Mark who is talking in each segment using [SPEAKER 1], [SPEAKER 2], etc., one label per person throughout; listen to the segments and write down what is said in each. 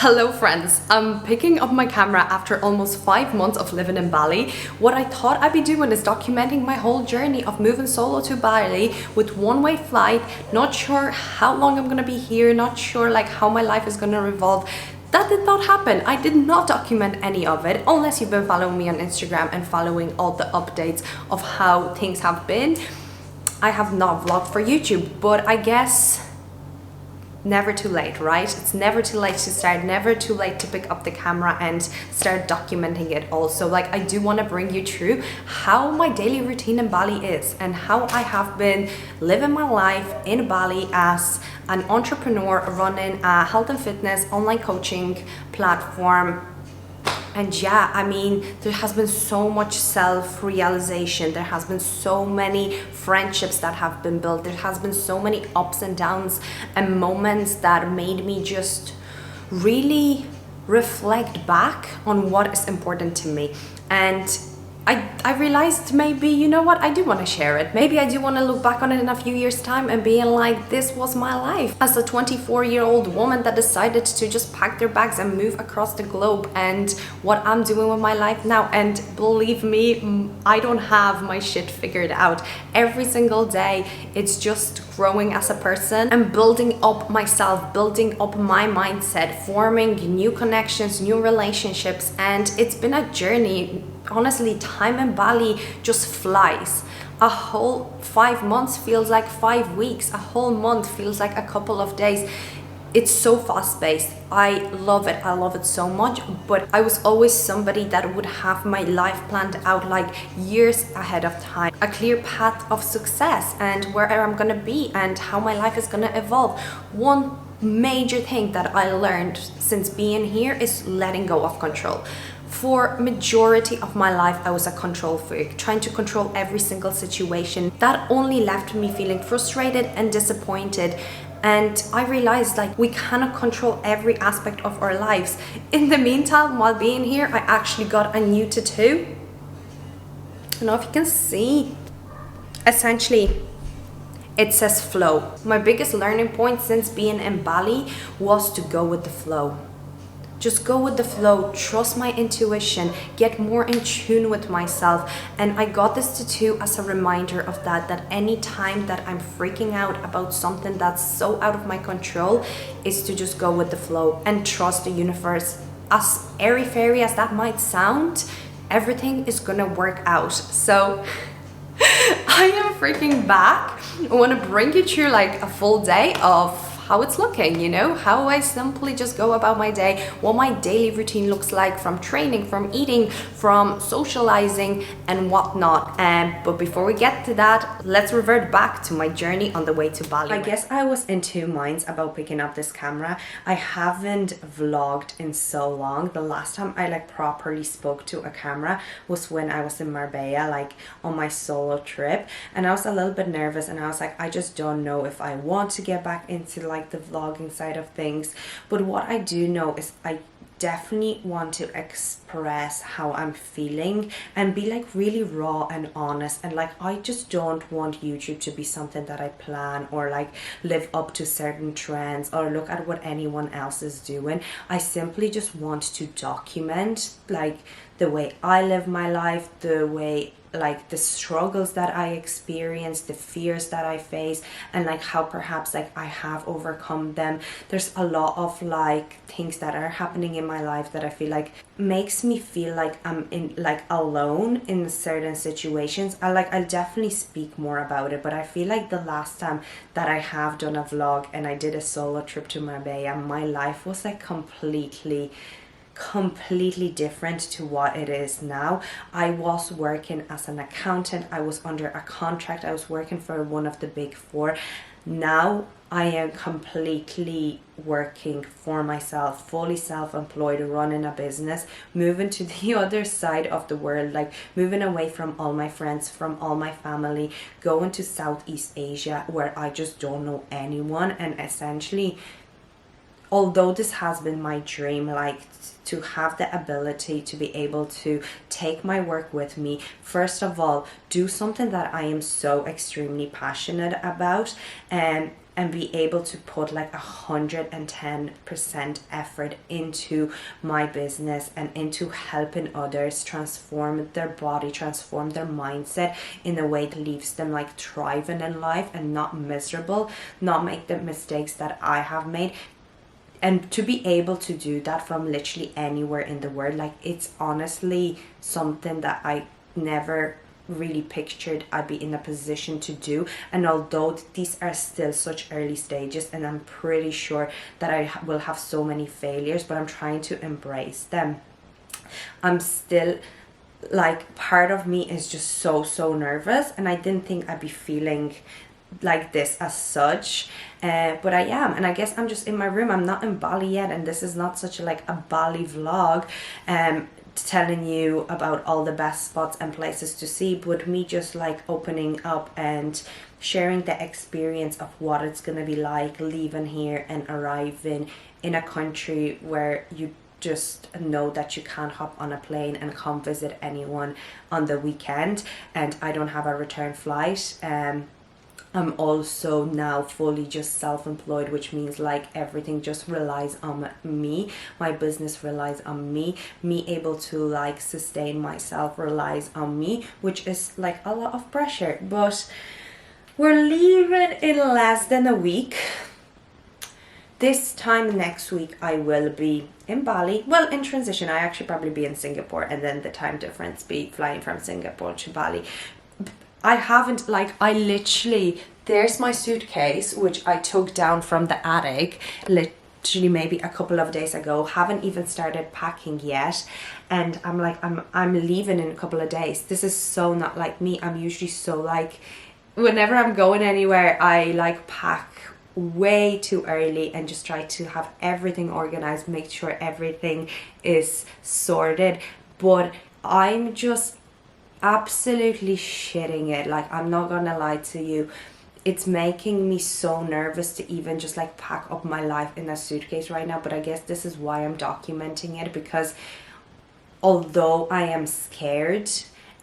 [SPEAKER 1] Hello friends, I'm picking up my camera after almost 5 months of living in Bali. What I thought I'd be doing is documenting my whole journey of moving solo to Bali with one-way flight. Not sure how long I'm gonna be here, not sure like how my life is gonna revolve. That did not happen. I did not document any of it unless you've been following me on Instagram and following all the updates of how things have been. I have not vlogged for YouTube, but I guess never too late, right? It's never too late to start, never too late to pick up the camera and start documenting it all. So like I do want to bring you through how my daily routine in Bali is and how I have been living my life in Bali as an entrepreneur running a health and fitness online coaching platform. And yeah, I mean, there has been so much self-realization. There has been so many friendships that have been built. There has been so many ups and downs and moments that made me just really reflect back on what is important to me. And I realized maybe, you know what, I do want to share it. Maybe I do want to look back on it in a few years' time and being like, this was my life as a 24-year-old woman that decided to just pack their bags and move across the globe, and what I'm doing with my life now. And believe me, I don't have my shit figured out. Every single day, it's just growing as a person and building up myself, building up my mindset, forming new connections, new relationships. And it's been a journey. Honestly, time in Bali just flies. A whole 5 months feels like 5 weeks. A whole month feels like a couple of days. It's so fast-paced. I love it. I love it so much. But I was always somebody that would have my life planned out like years ahead of time. A clear path of success and where I'm gonna be and how my life is gonna evolve. One major thing that I learned since being here is letting go of control. For majority of my life, I was a control freak, trying to control every single situation. That only left me feeling frustrated and disappointed. And I realized like we cannot control every aspect of our lives. In the meantime, while being here, I actually got a new tattoo. I don't know if you can see. Essentially, it says flow. My biggest learning point since being in Bali was to go with the flow. Just go with the flow, trust my intuition, get more in tune with myself. And I got this tattoo as a reminder of that any time that I'm freaking out about something that's so out of my control is to just go with the flow and trust the universe. As airy-fairy as that might sound, everything is gonna work out. So I am freaking back. I wanna bring you through like a full day of how it's looking, you know, how I simply just go about my day, what my daily routine looks like, from training, from eating, from socializing and whatnot. But before we get to that, let's revert back to my journey on the way to Bali. I guess I was in two minds about picking up this camera. I haven't vlogged in so long. The last time I like properly spoke to a camera was when I was in Marbella, like on my solo trip, and I was a little bit nervous and I was like, I just don't know if I want to get back into like the vlogging side of things. But what I do know is I definitely want to express how I'm feeling and be like really raw and honest. And like I just don't want YouTube to be something that I plan or like live up to certain trends or look at what anyone else is doing. I simply just want to document like the way I live my life, the way like the struggles that I experience, the fears that I face, and like how perhaps like I have overcome them. There's a lot of like things that are happening in my life that I feel like makes me feel like I'm in like alone in certain situations. I'll definitely speak more about it, but I feel like the last time that I have done a vlog and I did a solo trip to Marbella, my life was like completely different to what it is now. I was working as an accountant, I was under a contract, I was working for one of the big four. Now I am completely working for myself, fully self-employed, running a business, moving to the other side of the world, like moving away from all my friends, from all my family, going to Southeast Asia where I just don't know anyone. And essentially, although this has been my dream, like to have the ability to be able to take my work with me, first of all, do something that I am so extremely passionate about, and
[SPEAKER 2] and be able to put like 110% effort into my business and into helping others transform their body, transform their mindset in a way that leaves them like thriving in life and not miserable, not make the mistakes that I have made. And to be able to do that from literally anywhere in the world, like, it's honestly something that I never really pictured I'd be in a position to do. And although these are still such early stages, and I'm pretty sure that I will have so many failures, but I'm trying to embrace them, I'm still like, part of me is just so nervous, and I didn't think I'd be feeling like this as such, but I am. And I guess I'm just in my room. I'm not in Bali yet, and this is not such like a Bali vlog telling you about all the best spots and places to see, but me just like opening up and sharing the experience of what it's gonna be like leaving here and arriving in a country where you just know that you can't hop on a plane and come visit anyone on the weekend, and I don't have a return flight. I'm also now fully just self-employed, which means like everything just relies on me. My business relies on me. Me able to like sustain myself relies on me, which is like a lot of pressure. But we're leaving in less than a week. This time next week I will be in Bali. Well, in transition, I actually probably be in Singapore, and then the time difference be flying from Singapore to Bali. I haven't, like, I literally, there's my suitcase, which I took down from the attic literally maybe a couple of days ago. Haven't even started packing yet, and I'm like, I'm leaving in a couple of days. This is so not like me. I'm usually so like, whenever I'm going anywhere, I like pack way too early and just try to have everything organized, make sure everything is sorted. But I'm just absolutely shitting it. Like, I'm not gonna lie to you, it's making me so nervous to even just like pack up my life in a suitcase right now. But I guess this is why I'm documenting it, because although I am scared,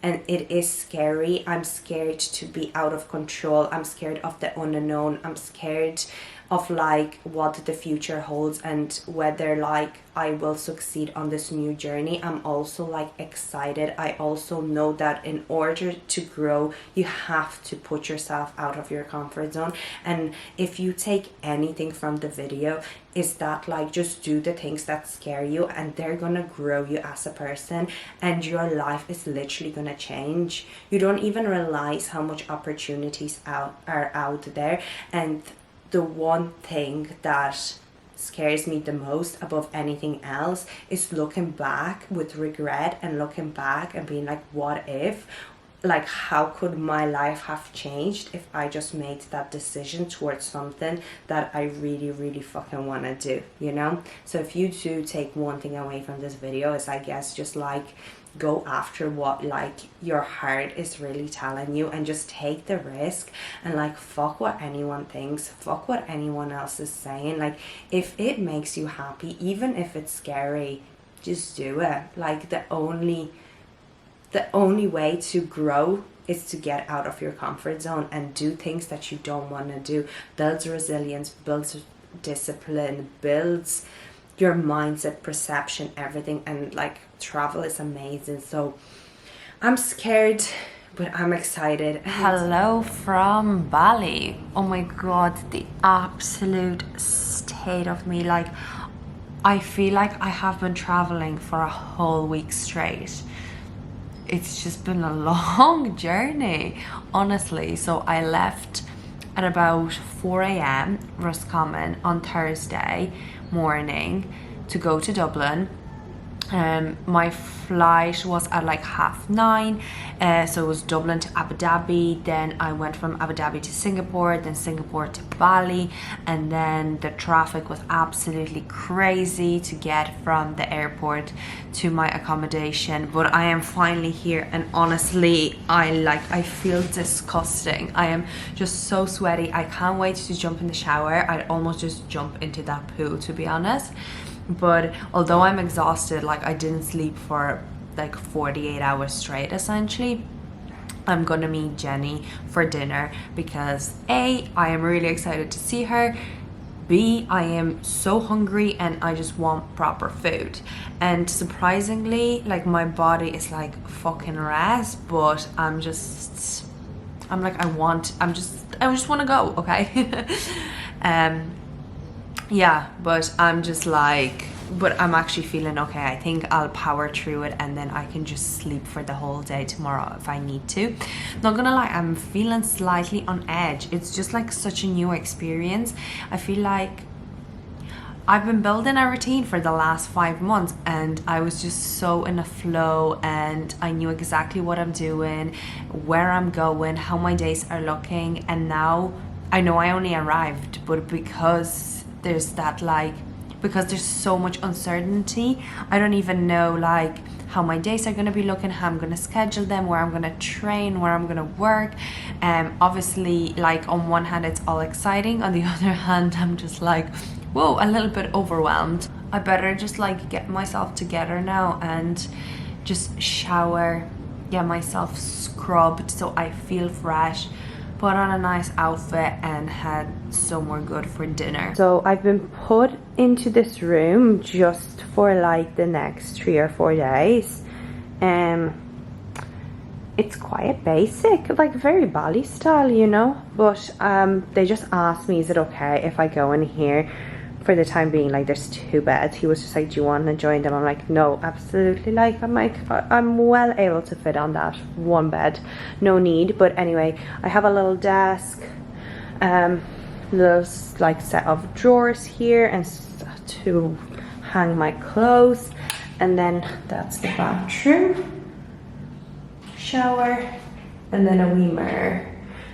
[SPEAKER 2] and it is scary, I'm scared to be out of control, I'm scared of the unknown, I'm scared of like what the future holds and whether like I will succeed on this new journey. I'm also like excited. I also know that in order to grow, you have to put yourself out of your comfort zone. And if you take anything from the video, is that like, just do the things that scare you, and they're gonna grow you as a person, and your life is literally gonna change. You don't even realize how much opportunities are out there. And the one thing that scares me the most above anything else is looking back with regret, and looking back and being like, what if? Like, how could my life have changed if I just made that decision towards something that I really fucking want to do, you know? So if you do take one thing away from this video, is I guess just like, go after what like your heart is really telling you, and just take the risk, and like, fuck what anyone thinks, fuck what anyone else is saying. Like, if it makes you happy, even if it's scary, just do it. Like, the only way to grow is to get out of your comfort zone and do things that you don't want to do. Builds resilience, builds discipline, builds your mindset, perception, everything. And like, travel is amazing. So I'm scared, but I'm excited. Hello from Bali. Oh my god, the absolute state of me. Like, I feel like I have been traveling for a whole week straight. It's just been a long journey, honestly. So I left at about 4 a.m. Roscommon on Thursday morning to go to Dublin. My flight was at like 9:30, so it was Dublin to Abu Dhabi. Then I went from Abu Dhabi to Singapore, then Singapore to Bali, and then the traffic was absolutely crazy to get from the airport to my accommodation. But I am finally here, and honestly, I feel disgusting. I am just so sweaty. I can't wait to jump in the shower. I'd almost just jump into that pool, to be honest. But although I'm exhausted, like, I didn't sleep for like 48 hours straight essentially,
[SPEAKER 1] I'm gonna meet Jenny for dinner because A, I am really excited to see her. B, I am so hungry and I just want proper food. And surprisingly, like my body is like fucking rest, but I'm just like I just want to go, okay? Yeah, but I'm just like, but I'm actually feeling okay. I think I'll power through it and then I can just sleep for the whole day tomorrow if I need to. Not gonna lie, I'm feeling slightly on edge. It's just like such a new experience. I feel like I've been building a routine for the last 5 months and I was just so in a flow and I knew exactly what I'm doing, where I'm going, how my days are looking, and now I know I only arrived, but because there's that like, because there's so much uncertainty, I don't even know like how my days are going to be looking, how I'm going to schedule them, where I'm going to train, where I'm going to work. Obviously, like on one hand it's all exciting, on the other hand I'm just like, whoa, a little bit overwhelmed. I better just like get myself together now and just shower, get myself scrubbed so I feel fresh, put on a nice outfit and head somewhere good for dinner. So I've been put into this room just for like the next 3 or 4 days. It's quite basic, like very Bali style, you know, but they just asked me, is it okay if I go in here for the time being? Like there's 2 beds. He was just like, do you want to join them? I'm like, no, absolutely. Like I'm like, I'm well able to fit on that 1 bed, no need. But anyway, I have a little desk, little like set of drawers here and to hang my clothes, and then that's the bathroom, shower, and then a wee mirror.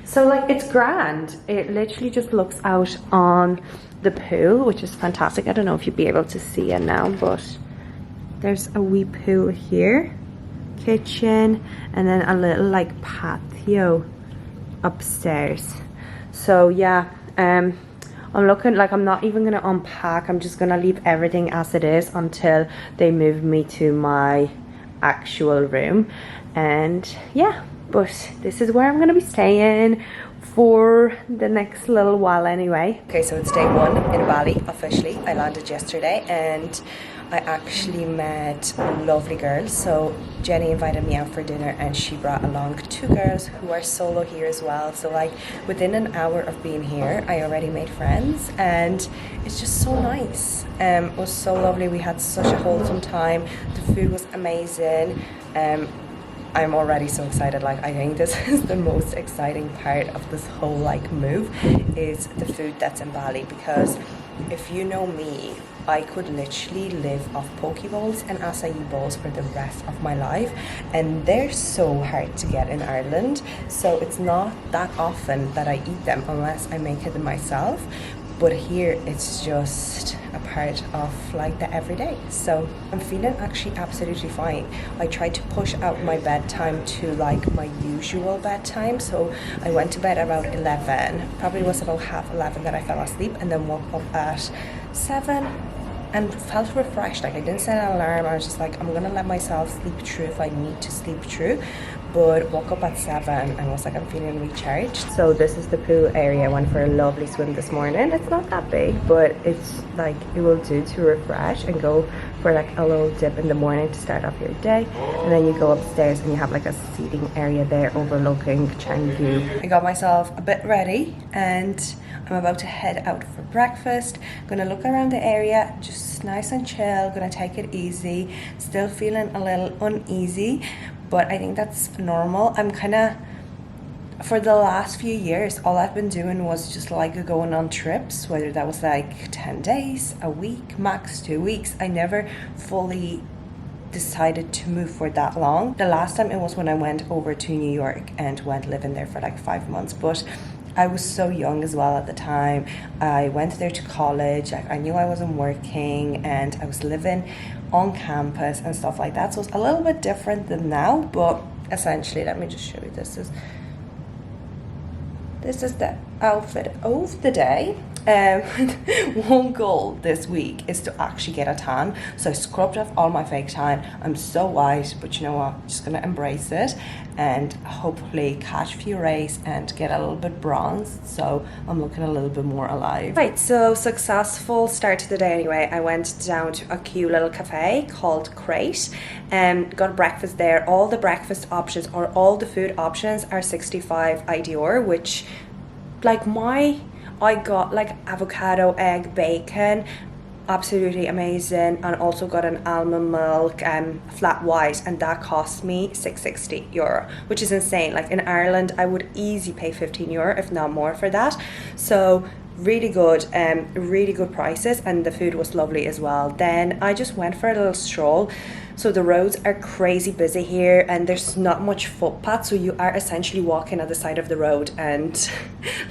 [SPEAKER 1] So like it's grand. It literally just looks out on the pool, which is fantastic. I don't know if you'd be able to see it now, but there's a wee pool here, kitchen, and then a little like patio upstairs. So yeah, I'm looking like I'm not even gonna unpack. I'm just gonna leave everything as it is until they move me to my actual room. And yeah, but this is where I'm gonna be staying for the next little while anyway. Okay, so it's day 1 in Bali officially. I landed yesterday and I actually met lovely girls. So Jenny invited me out for dinner and she brought along 2 girls who are solo here as well. So like within an hour of being here, I already made friends and it's just so nice. It was so lovely. We had such a wholesome time. The food was amazing. I'm already so excited. Like I think this is the most exciting part of this whole like move, is the food that's in Bali, because if you know me, I could literally live off poke bowls and acai bowls for the rest of my life, and they're so hard to get in Ireland, so it's not that often that I eat them unless I make it myself. But here it's just a part of like the everyday. So I'm feeling actually absolutely fine. I tried to push out my bedtime to like my usual bedtime. So I went to bed about 11, probably was about 11:30 that I fell asleep, and then woke up at 7 and felt refreshed. Like I didn't set an alarm. I was just like, I'm gonna let myself sleep through if I need to sleep through. But woke up at 7 and was like, I'm feeling recharged. So this is the pool area. I went for a lovely swim this morning. It's not that big, but it's like, it will do to refresh and go for like a little dip in the morning to start off your day. And then you go upstairs and you have like a seating area there overlooking Canggu. I got myself a bit ready and I'm about to head out for breakfast. Gonna look around the area, just nice and chill, gonna take it easy. Still feeling a little uneasy, but I think that's normal. I'm kind of, for the last few years, all I've been doing was just like going on trips, whether that was like 10 days, a week, max 2 weeks. I never fully decided to move for that long. The last time it was when I went over to New York and went living there for like 5 months, but I was so young as well at the time. I went there to college. I knew I wasn't working and I was living on campus and stuff like that. So it's a little bit different than now, but essentially, let me just show you. This is the outfit of the day.
[SPEAKER 2] one goal this week is to actually get a tan. So I scrubbed off all my fake tan. I'm so white, but you know what? I'm just gonna embrace it and hopefully catch a few rays and get a little bit bronzed, so I'm looking a little bit more alive. Right, so successful start to the day anyway. I went down to a cute little cafe called Crate and got breakfast there. All the breakfast options or all the food options are 65 IDR, which like I got like avocado, egg, bacon, absolutely amazing, and also got an almond milk flat white, and that cost me €660, which is insane. Like in Ireland I would easily pay €15 if not more for that. So really good prices, and the food was lovely as well. Then I just went for a little stroll. So the roads are crazy busy here and there's not much footpath, so you are essentially walking at the side of the road, and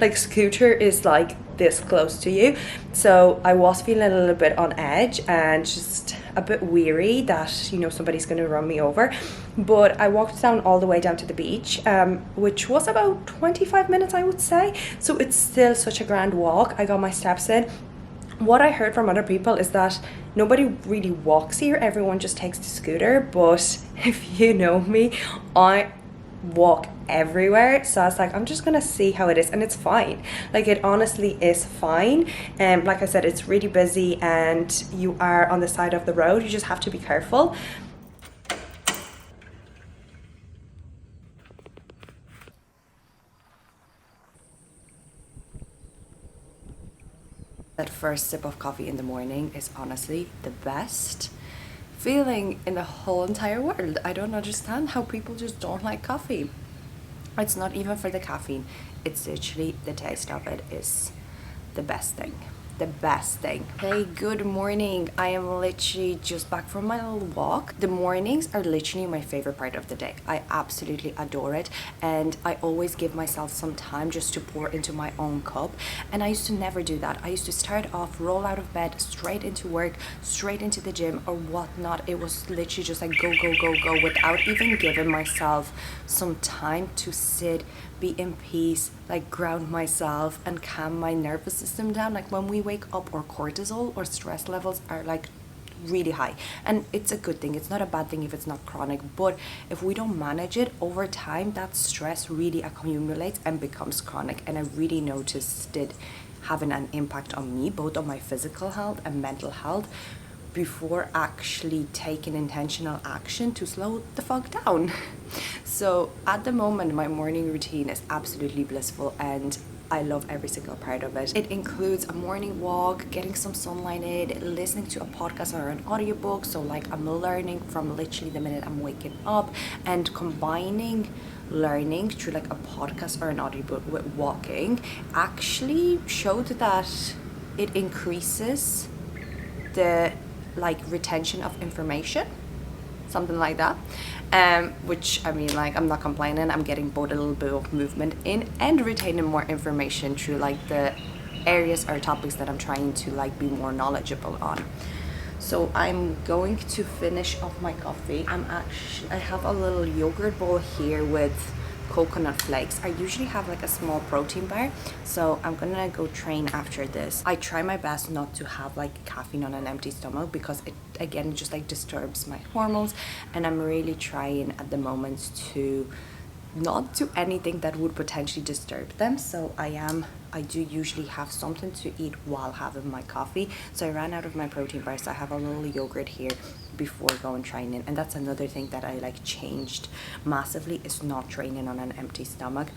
[SPEAKER 2] like scooter is like this close to you. So I was feeling a little bit on edge and just a bit weary that, you know, somebody's going to run me over. But I walked down all the way down to the beach, which was about 25 minutes, I would say. So it's still such a grand walk. I got my steps in. What I heard from other people is that nobody really walks here, everyone just takes the scooter. But if you know me, I walk everywhere, so I was like, I'm just gonna see how it is, and it's fine. Like it honestly is fine. Like I said, it's really busy and you are on the side of the road, you just have to be careful. That first sip of coffee in the morning is honestly the best feeling in the whole entire world. I don't understand how people just don't like coffee. It's not even for the caffeine, it's literally the taste of it is the best thing. The best thing. Hey, good morning. I am literally just back from my little walk. The mornings are literally my favorite part of the day. I absolutely adore it, and I always give myself some time just to pour into my own cup, and I used to never do that. I used to start off, roll out of bed, straight into work, straight into the gym or whatnot. It was literally just like go, go, go, go, without even giving myself some time to sit, be in peace, like ground myself and calm my nervous system down. Like when we wake up, our cortisol or stress levels are like really high, and it's a good thing, it's not a bad thing if it's not chronic, but if we don't manage it over time, that stress really accumulates and becomes chronic. And I really noticed it having an impact on me, both on my physical health and mental health, before actually taking intentional action to slow the fuck down. So at the moment, my morning routine is absolutely blissful and I love every single part of it. It includes a morning walk, getting some sunlight in, listening to a podcast or an audiobook. So like I'm learning from literally the minute I'm waking up, and combining learning through like a podcast or an audiobook with walking actually showed that it increases the like retention of information, something like that, which I mean, like I'm not complaining. I'm getting both a little bit of movement in and retaining more information through like the areas or topics that I'm trying to like be more knowledgeable on. So I'm going to finish off my coffee. I have a little yogurt bowl here with coconut flakes. I usually have like a small protein bar, so I'm gonna go train after this. I try my best not to have like caffeine on an empty stomach because it again just like disturbs my hormones, and I'm really trying at the moment to not do anything that would potentially disturb them. So I do usually have something to eat while having my coffee. So I ran out of my protein bar, so I have a little yogurt here before going training. And that's another thing that I like changed massively, is not training on an empty stomach.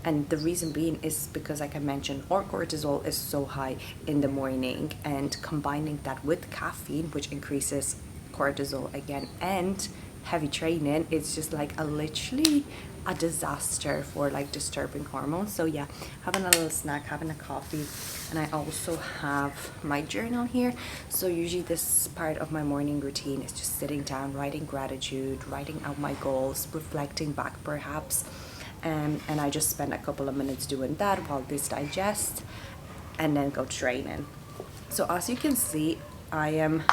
[SPEAKER 2] And the reason being is because, like I mentioned, our cortisol is so high in the morning, and combining that with caffeine, which increases cortisol again, and heavy training, it's just like literally a disaster for like disturbing hormones. So yeah, having a little snack, having a coffee, and I also have my journal here. So usually this part of my morning routine is just sitting down, writing gratitude, writing out my goals, reflecting back perhaps, and I just spend a couple of minutes doing that while this digests, and then go training. So as you can see, I am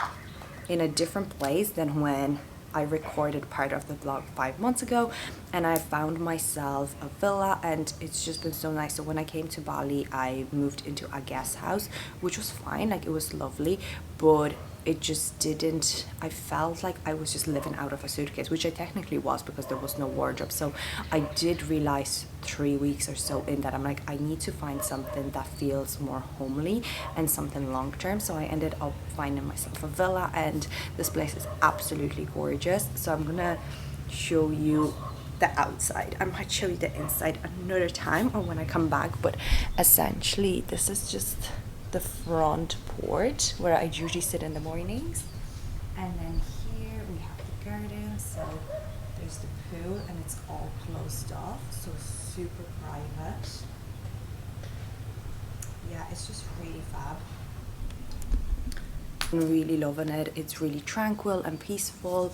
[SPEAKER 2] in a different place than when I recorded part of the vlog 5 months ago, and I found myself a villa, and it's just been so nice. So when I came to Bali, I moved into a guest house, which was fine, like it was lovely, but it just didn't, I felt like I was just living out of a suitcase, which I technically was because there was no wardrobe. So I did realize 3 weeks or so in that I'm like, I need to find something that feels more homely and something long term. So I ended up finding myself a villa, and this place is absolutely gorgeous. So I'm gonna show you the outside. I might show you the inside another time or when I come back, but essentially this is just the front porch where I usually sit in the mornings, and then here we have the garden. So there's the pool, and it's all closed off, so super private. Yeah, it's just really fab. I'm really loving it. It's really tranquil and peaceful,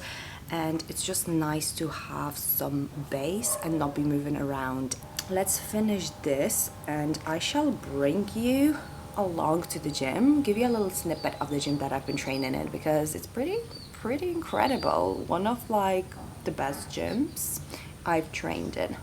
[SPEAKER 2] and it's just nice to have some base and not be moving around. Let's finish this and I shall bring you along to the gym, give you a little snippet of the gym that I've been training in, because it's pretty incredible. One of like the best gyms I've trained in.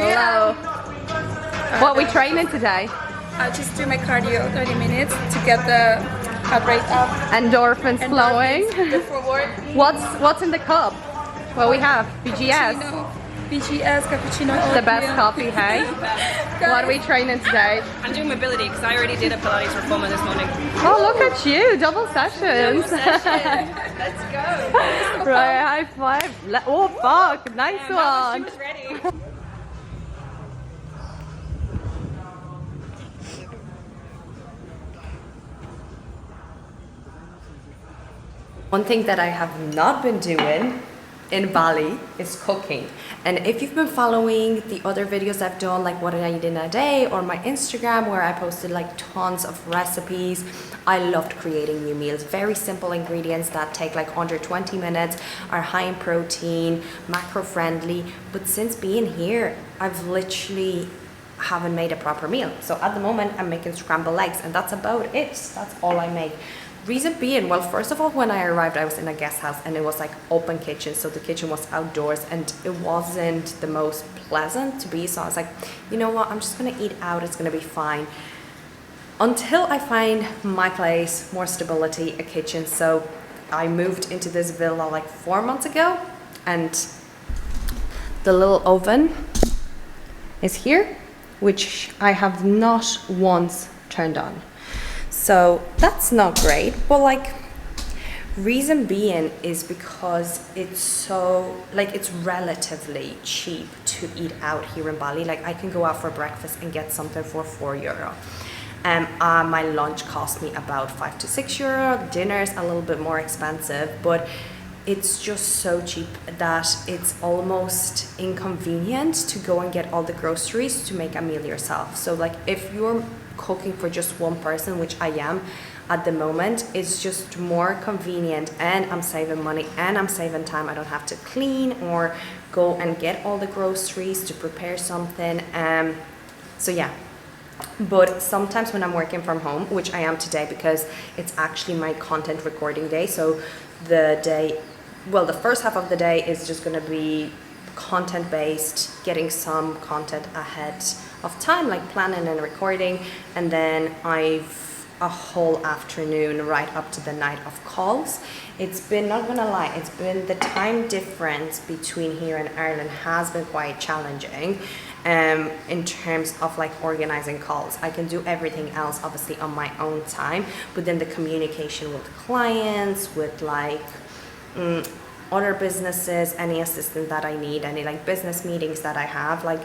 [SPEAKER 1] Hello. What are we training today?
[SPEAKER 3] I just do my cardio 30 minutes to get the heart rate up.
[SPEAKER 1] Endorphins flowing.
[SPEAKER 3] Move forward.
[SPEAKER 1] What's in the cup? Well, we have BGS.
[SPEAKER 3] BGS, cappuccino.
[SPEAKER 1] The best coffee, hey? What are we training today?
[SPEAKER 4] I'm doing mobility because I already did a Pilates reformer this morning.
[SPEAKER 1] Oh, look at you, double sessions.
[SPEAKER 4] Let's go.
[SPEAKER 1] Right, high five. Oh, fuck, nice
[SPEAKER 4] She
[SPEAKER 1] one.
[SPEAKER 4] was ready.
[SPEAKER 1] One thing that I have not been doing in Bali is cooking. And if you've been following the other videos I've done, like what I eat in a day, or my Instagram where I posted like tons of recipes, I loved creating new meals. Very simple ingredients that take like under 20 minutes, are high in protein, macro friendly. But since being here, I've literally haven't made a proper meal. So at the moment I'm making scrambled eggs, and that's about it. That's all I make. Reason being, well, first of all, when I arrived, I was in a guest house and it was like open kitchen. So the kitchen was outdoors and it wasn't the most pleasant to be. So I was like, you know what, I'm just gonna eat out, it's gonna be fine. Until I find my place, more stability, a kitchen. So I moved into this villa like 4 months ago, and the little oven is here, which I have not once turned on. So that's not great, but like, reason being is because it's so, like, it's relatively cheap to eat out here in Bali. Like I can go out for breakfast and get something for €4. My lunch cost me about €5 to €6. Dinner's a little bit more expensive, but it's just so cheap that it's almost inconvenient to go and get all the groceries to make a meal yourself. So like if you're cooking for just one person, which I am at the moment, it's just more convenient, and I'm saving money and I'm saving time. I don't have to clean or go and get all the groceries to prepare something. So yeah. But sometimes when I'm working from home, which I am today because it's actually my content recording day, so the day well, the first half of the day is just gonna be content based, getting some content ahead of time, like planning and recording, and then I've a whole afternoon right up to the night of calls. It's been, not gonna lie, it's been, the time difference between here and Ireland has been quite challenging in terms of like organizing calls. I can do everything else obviously on my own time, but then the communication with clients, with like other businesses, any assistance that I need, any like business meetings that I have, like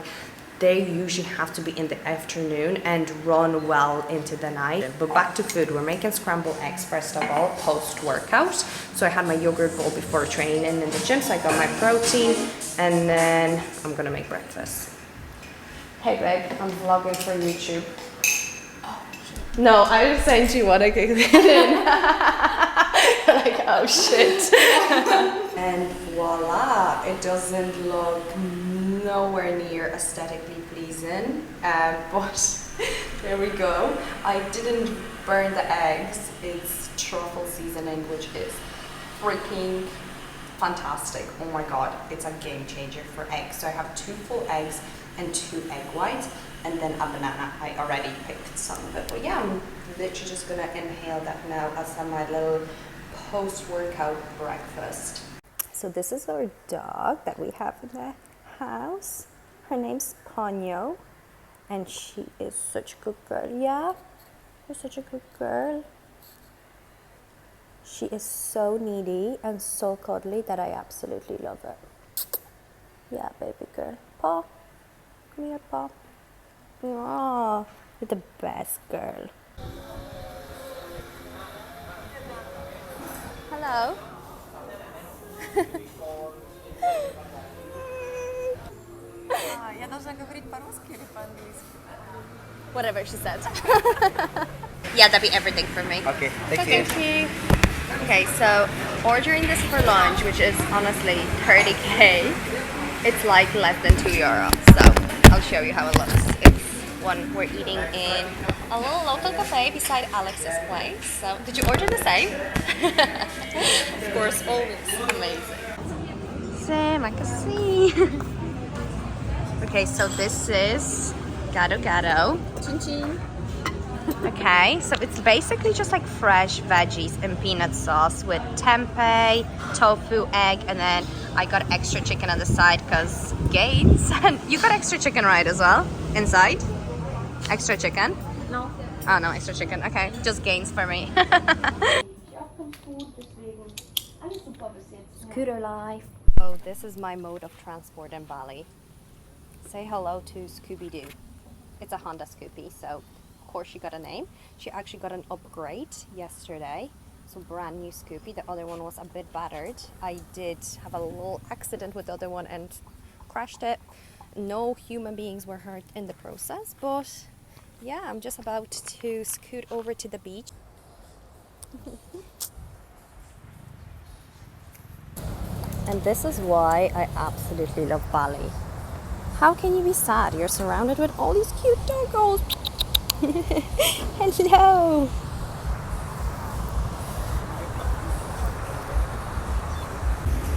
[SPEAKER 1] they usually have to be in the afternoon and run well into the night. But back to food, we're making scrambled eggs first of all, post-workout. So I had my yogurt bowl before training in the gym, so I got my protein, and then I'm gonna make breakfast. Hey babe, I'm vlogging for YouTube. No, I was saying to you what I could in. Like, oh shit. And voila, it doesn't look nowhere near aesthetically pleasing, but there we go. I didn't burn the eggs. It's truffle seasoning, which is freaking fantastic. Oh my god, it's a game changer for eggs. So I have 2 full eggs and 2 egg whites, and then a banana. I already picked some of it, but yeah, I'm literally just gonna inhale that now as my little post-workout breakfast. So this is our dog that we have in the house. Her name's Ponyo, and she is such a good girl. Yeah, you're such a good girl. She is so needy and so cuddly that I absolutely love her. Yeah, baby girl. Paw, come here, Paw. Aww, you're the best girl. Hello.
[SPEAKER 5] Я должна говорить по-русски или по-английски?
[SPEAKER 1] Whatever she said. Yeah, that'd be everything for me.
[SPEAKER 6] Okay, thank you.
[SPEAKER 1] Thank you. Okay, so ordering this for lunch, which is honestly 30k, it's like less than €2. So I'll show you how it looks. It's one we're eating in a little local cafe beside Alex's place. So did you order the same? Of course, always amazing. Same, I can see. Okay, so this is gado gado.
[SPEAKER 3] Chin chin.
[SPEAKER 1] Okay, so it's basically just like fresh veggies and peanut sauce with tempeh, tofu, egg, and then I got extra chicken on the side because gains. And you got extra chicken, right, as well? Inside? Extra chicken?
[SPEAKER 3] No.
[SPEAKER 1] Oh, no, extra chicken. Okay, just gains for me. Scooter life. So this is my mode of transport in Bali. Say hello to Scooby-Doo. It's a Honda Scoopy, so of course she got a name. She actually got an upgrade yesterday. So brand new Scoopy. The other one was a bit battered. I did have a little accident with the other one and crashed it. No human beings were hurt in the process, but yeah, I'm just about to scoot over to the beach. And this is why I absolutely love Bali. How can you be sad? You're surrounded with all these cute doggos. Hello.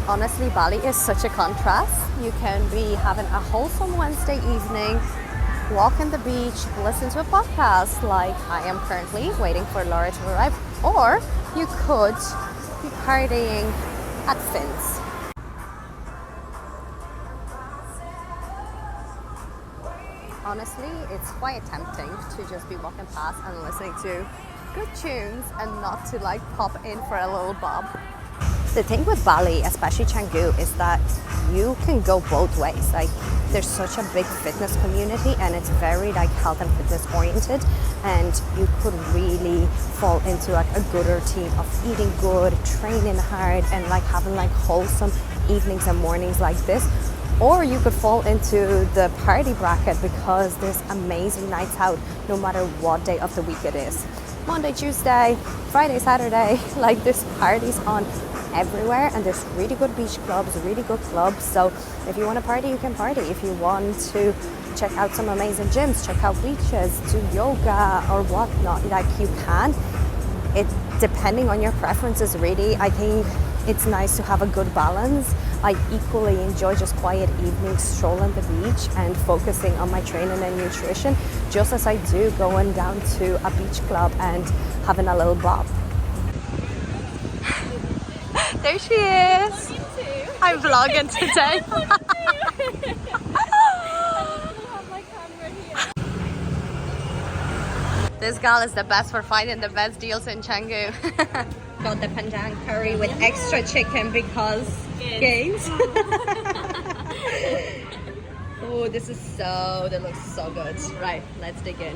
[SPEAKER 1] Honestly, Bali is such a contrast. You can be having a wholesome Wednesday evening, walk on the beach, listen to a podcast like I am currently waiting for Laura to arrive, or you could be partying at Finn's. Honestly, it's quite tempting to just be walking past and listening to good tunes and not to like pop in for a little bob. The thing with Bali, especially Canggu, is that you can go both ways. Like, there's such a big fitness community and it's very like health and fitness oriented, and you could really fall into like a good routine of eating good, training hard, and like having like wholesome evenings and mornings like this. Or you could fall into the party bracket because there's amazing nights out no matter what day of the week it is. Monday, Tuesday, Friday, Saturday, like there's parties on everywhere, and there's really good beach clubs, really good clubs. So if you want to party, you can party. If you want to check out some amazing gyms, check out beaches, do yoga or whatnot, like you can. It depending on your preferences really. I think
[SPEAKER 6] it's nice to have a good balance. I equally enjoy just quiet evenings, stroll on the beach and focusing on my training and nutrition, just as I do going down to a beach club and having a little bop. There she is. I'm vlogging today. This gal is the best for finding the best deals in Canggu. Got the panjang curry with extra chicken because gains. Oh, that looks so good. Right, let's dig in.